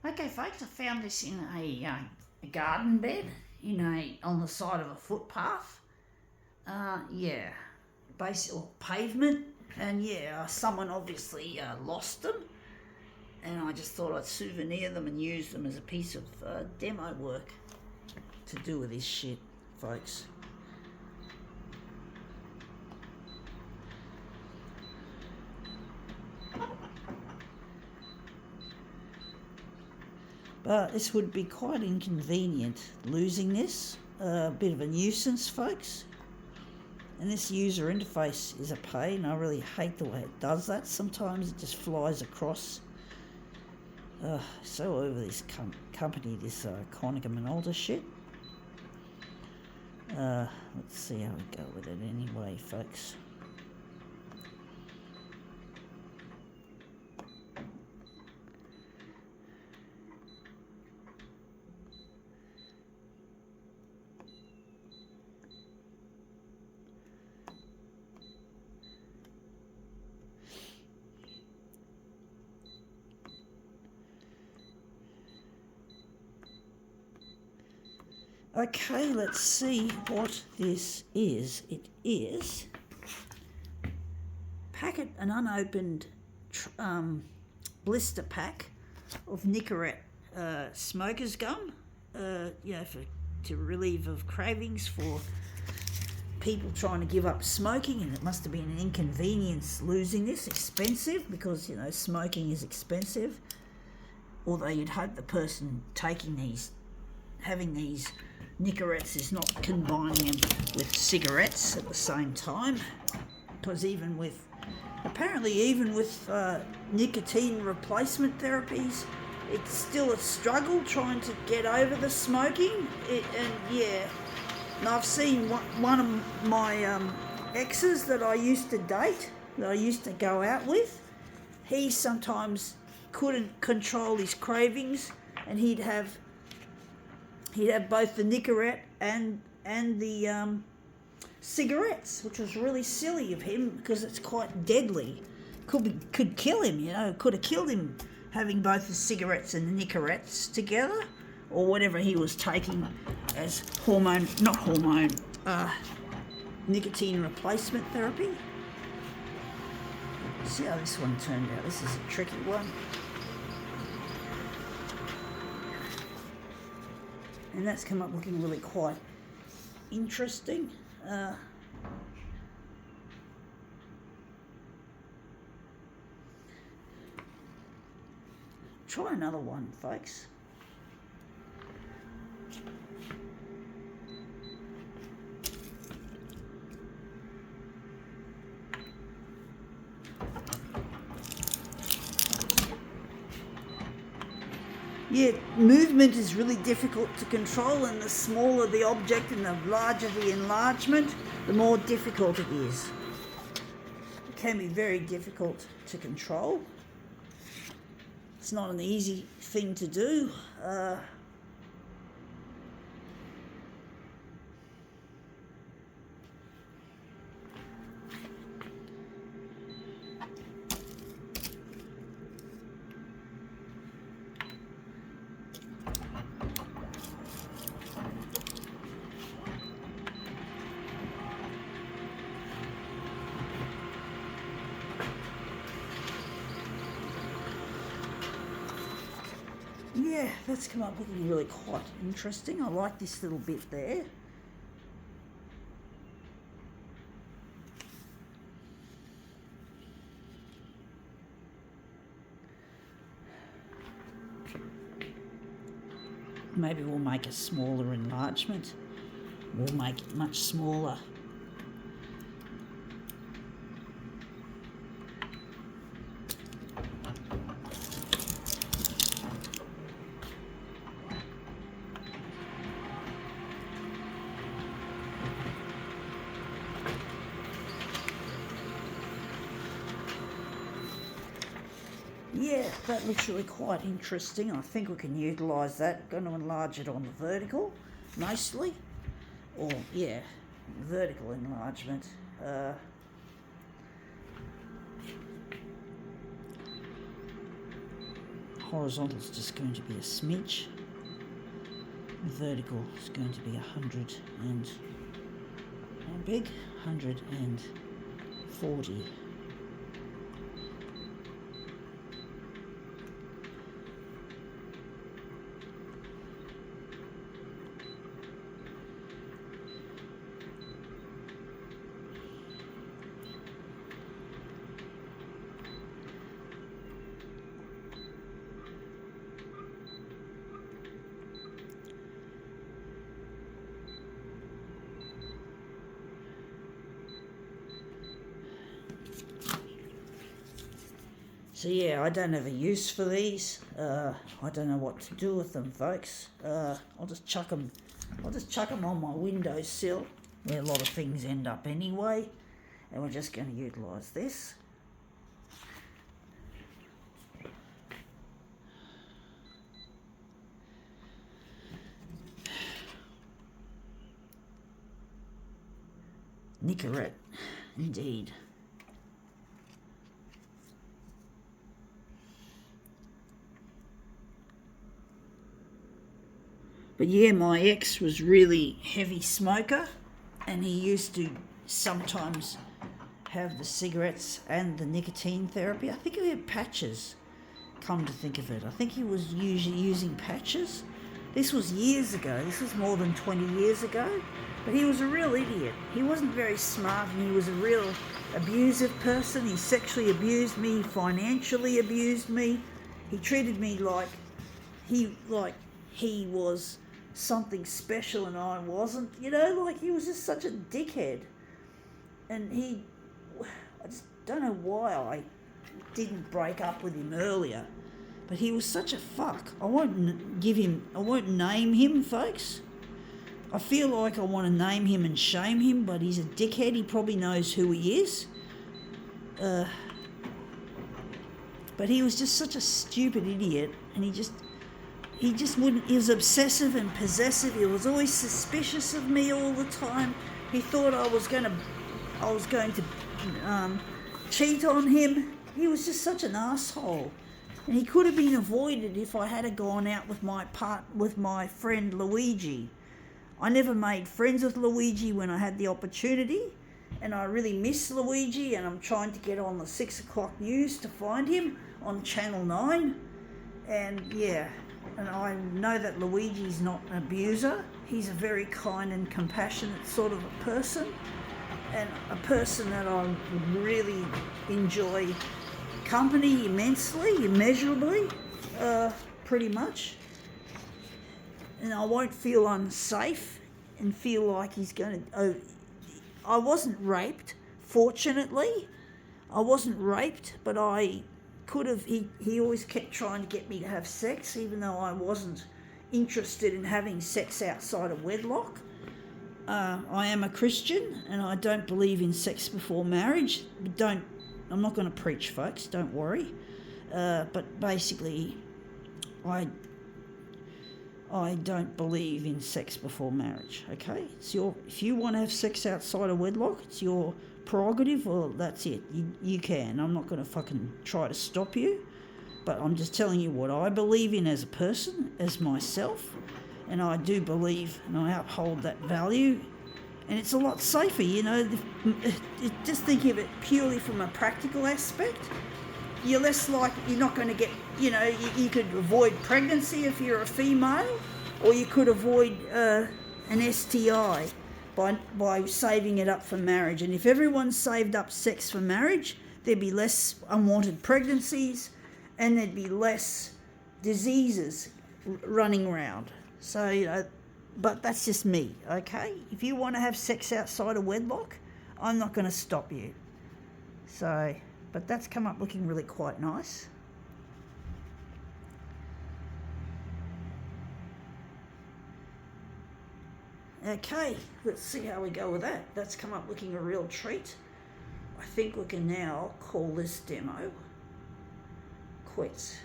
Okay, folks, I found this in a garden bed on the side of a footpath. Yeah, base or pavement, and yeah, someone obviously lost them, and I just thought I'd souvenir them and use them as a piece of demo work to do with this shit, folks. But this would be quite inconvenient, losing this. A bit of a nuisance, folks. And this user interface is a pain. I really hate the way it does that. Sometimes it just flies across. So over this company, this Konica Minolta shit. Let's see how we go with it anyway, folks. Okay, let's see what this is. It is an unopened blister pack of Nicorette smoker's gum, to relieve of cravings for people trying to give up smoking, and it must have been an inconvenience losing this. Expensive, because smoking is expensive, although you'd hope the person having these Nicorettes is not combining them with cigarettes at the same time, because even with nicotine replacement therapies, it's still a struggle trying to get over the smoking. And I've seen one of my exes that I used to date, that I used to go out with, he sometimes couldn't control his cravings, and he'd have both the Nicorette and the cigarettes, which was really silly of him because it's quite deadly. Could kill him, could have killed him having both the cigarettes and the Nicorettes together, or whatever he was taking as nicotine replacement therapy. See how this one turned out. This is a tricky one. And that's come up looking really quite interesting. Try another one, folks. Yeah, movement is really difficult to control, and the smaller the object and the larger the enlargement, the more difficult it is. It can be very difficult to control. It's not an easy thing to do. Yeah, that's come up looking really quite interesting. I like this little bit there. Maybe we'll make a smaller enlargement. We'll make it much smaller. Yeah, that looks really quite interesting. I think we can utilise that. Going to enlarge it on the vertical, mostly. Or, yeah, vertical enlargement. horizontal is just going to be a smidge. Vertical is going to be 100 and how big? 140. So yeah, I don't have a use for these. I don't know what to do with them, folks. I'll just chuck them on my windowsill, where a lot of things end up anyway. And we're just going to utilise this. Nicorette, indeed. But yeah, my ex was really heavy smoker, and he used to sometimes have the cigarettes and the nicotine therapy. I think he had patches, come to think of it. I think he was usually using patches. This was years ago. This was more than 20 years ago. But he was a real idiot. He wasn't very smart, and he was a real abusive person. He sexually abused me, financially abused me. He treated me like he was something special and I wasn't, like he was just such a dickhead. And I just don't know why I didn't break up with him earlier, but he was such a fuck. I won't name him, folks. I feel like I want to name him and shame him, but he's a dickhead. He probably knows who he is. But he was just such a stupid idiot, and he just wouldn't. He was obsessive and possessive. He was always suspicious of me all the time. He thought I was going to cheat on him. He was just such an asshole, and he could have been avoided if I had gone out with my friend Luigi. I never made friends with Luigi when I had the opportunity, and I really miss Luigi, and I'm trying to get on the 6 o'clock news to find him on Channel 9. And yeah, and I know that Luigi's not an abuser. He's a very kind and compassionate sort of a person, and a person that I would really enjoy company immensely, immeasurably, pretty much. And I won't feel unsafe and feel like he's going to... I wasn't raped, fortunately. I wasn't raped, but I could have... He always kept trying to get me to have sex, even though I wasn't interested in having sex outside of wedlock. I am a Christian, and I don't believe in sex before marriage. I'm not going to preach, folks, don't worry. But basically, I don't believe in sex before marriage, okay? If you want to have sex outside of wedlock, it's your prerogative, well, that's it. You can. I'm not going to fucking try to stop you, but I'm just telling you what I believe in as a person, as myself, and I do believe and I uphold that value, and it's a lot safer, just think of it purely from a practical aspect. You're less like, you're not going to get, you could avoid pregnancy if you're a female, or you could avoid an STI by saving it up for marriage. And if everyone saved up sex for marriage, there'd be less unwanted pregnancies, and there'd be less diseases running around. So, but that's just me, okay? If you want to have sex outside of wedlock, I'm not going to stop you. So... But that's come up looking really quite nice. Okay, let's see how we go with that. That's come up looking a real treat. I think we can now call this demo quits.